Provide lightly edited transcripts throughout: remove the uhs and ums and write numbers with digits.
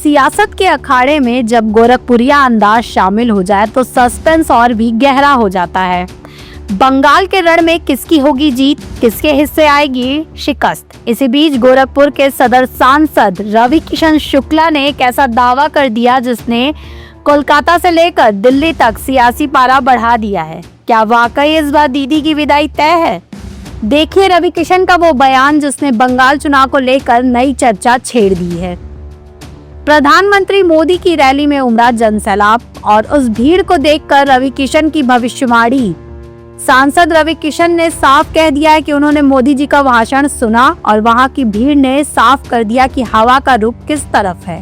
सियासत के अखाड़े में जब गोरखपुरिया अंदाज शामिल हो जाए तो सस्पेंस और भी गहरा हो जाता है। बंगाल के रण में किसकी होगी जीत, किसके हिस्से आएगी शिकस्त। इसी बीच गोरखपुर के सदर सांसद रवि किशन शुक्ला ने एक ऐसा दावा कर दिया जिसने कोलकाता से लेकर दिल्ली तक सियासी पारा बढ़ा दिया है। क्या वाकई इस बार दीदी की विदाई तय है? देखिए रवि किशन का वो बयान जिसने बंगाल चुनाव को लेकर नई चर्चा छेड़ दी है। प्रधानमंत्री मोदी की रैली में उमड़ा जनसैलाब और उस भीड़ को देखकर रवि किशन की भविष्यवाणी। सांसद रवि किशन ने साफ कह दिया है कि उन्होंने मोदी जी का भाषण सुना और वहां की भीड़ ने साफ कर दिया कि हवा का रुख किस तरफ है।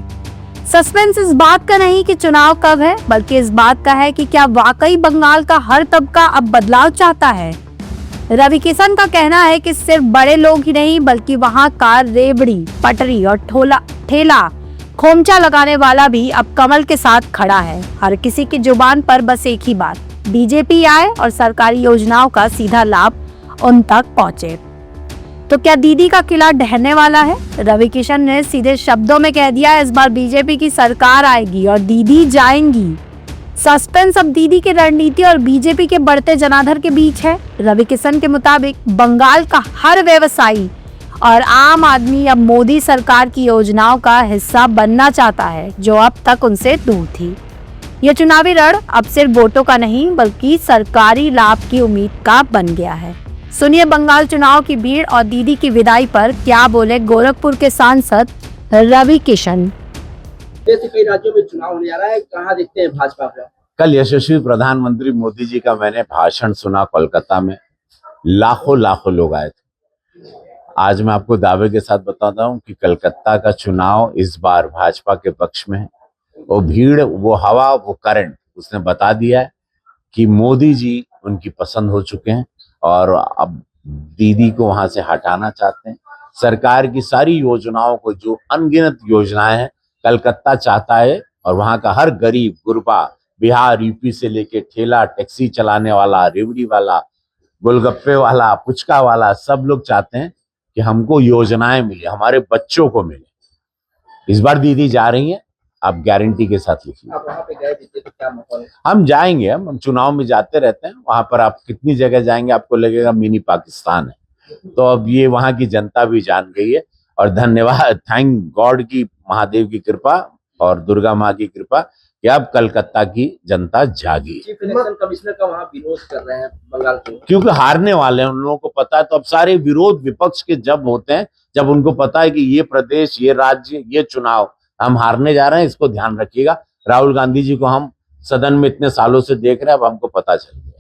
सस्पेंस इस बात का नहीं कि चुनाव कब है, बल्कि इस बात का है कि क्या वाकई बंगाल का हर तबका अब बदलाव चाहता है। रवि किशन का कहना है कि सिर्फ बड़े लोग ही नहीं बल्कि वहां का रेवड़ी, पटरी और ठेला खोमचा लगाने वाला भी अब कमल के साथ खड़ा है। हर किसी की जुबान पर बस एक ही बात, बीजेपी आए और सरकारी योजनाओं का सीधा लाभ उन तक पहुंचे। तो क्या दीदी का किला ढहने वाला है? रवि किशन ने सीधे शब्दों में कह दिया, इस बार बीजेपी की सरकार आएगी और दीदी जाएंगी। सस्पेंस अब दीदी की रणनीति और बीजेपी के बढ़ते जनाधार के बीच है। रवि किशन के मुताबिक बंगाल का हर व्यवसायी और आम आदमी अब मोदी सरकार की योजनाओं का हिस्सा बनना चाहता है, जो अब तक उनसे दूर थी। यह चुनावी रण अब सिर्फ वोटों का नहीं बल्कि सरकारी लाभ की उम्मीद का बन गया है। सुनिए बंगाल चुनाव की भीड़ और दीदी की विदाई पर क्या बोले गोरखपुर के सांसद रवि किशन। जैसे कई राज्यों में चुनाव होने जा रहा है, कहाँ देखते हैं भाजपा को? कल यशस्वी प्रधानमंत्री मोदी जी का मैंने भाषण सुना कोलकाता में। लाखों लोग आए थे। आज मैं आपको दावे के साथ बताता हूं कि कलकत्ता का चुनाव इस बार भाजपा के पक्ष में है। वो भीड़, वो हवा, वो करंट उसने बता दिया है कि मोदी जी उनकी पसंद हो चुके हैं और अब दीदी को वहां से हटाना चाहते हैं। सरकार की सारी योजनाओं को, जो अनगिनत योजनाएं हैं, कलकत्ता चाहता है और वहां का हर गरीब गुरबा, बिहार यूपी से लेके ठेला टैक्सी चलाने वाला, रेवड़ी वाला, गोलगप्पे वाला, पुचका वाला, सब लोग चाहते हैं कि हमको योजनाएं मिले, हमारे बच्चों को मिले। इस बार दीदी जा रही हैं, आप गारंटी के साथ लिखिए। आप वहाँ पे गए थे तो क्या माहौल है? हम जाएंगे, हम चुनाव में जाते रहते हैं। वहां पर आप कितनी जगह जाएंगे आपको लगेगा मिनी पाकिस्तान है। तो अब ये वहां की जनता भी जान गई है और धन्यवाद, थैंक गॉड की, महादेव की कृपा और दुर्गा माँ की कृपा कि अब कलकत्ता की जनता जागी। चीफ इलेक्शन कमिश्नर का वहाँ विरोध कर रहे हैं बंगाल को, क्योंकि हारने वाले हैं, उन लोगों को पता है। तो अब सारे विरोध विपक्ष के जब होते हैं, जब उनको पता है कि ये प्रदेश, ये राज्य, ये चुनाव हम हारने जा रहे हैं, इसको ध्यान रखिएगा। राहुल गांधी जी को हम सदन में इतने सालों से देख रहे हैं, अब हमको पता चल गया।